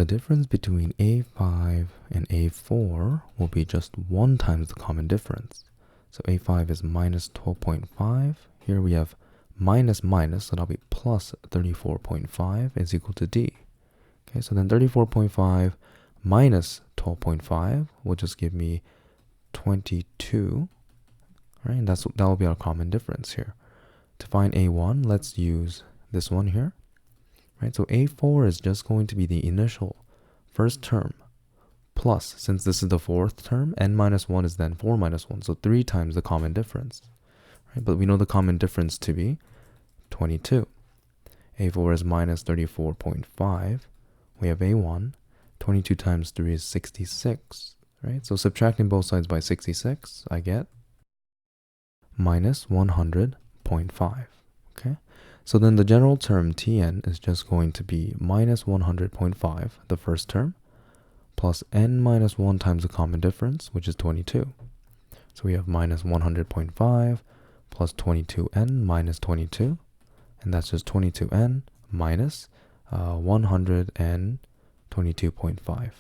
the difference between A5 and A4 will be just 1 times the common difference. So A5 is minus 12.5. Here we have minus minus, so that'll be plus 34.5 is equal to D. Okay, so then 34.5 minus 12.5 will just give me 22. Right, and that will be our common difference here. To find A1, let's use this one here. Right, so A4 is just going to be the initial first term plus, since this is the fourth term, n minus 1 is then 4 minus 1, so 3 times the common difference. Right, but we know the common difference to be 22. A4 is minus 34.5. We have A1. 22 times 3 is 66. Right, so subtracting both sides by 66, I get minus 100.5. Okay, so then the general term Tn is just going to be minus 100.5, the first term, plus n minus 1 times the common difference, which is 22. So we have minus 100.5 plus 22n minus 22, and that's just 22n minus 122.5.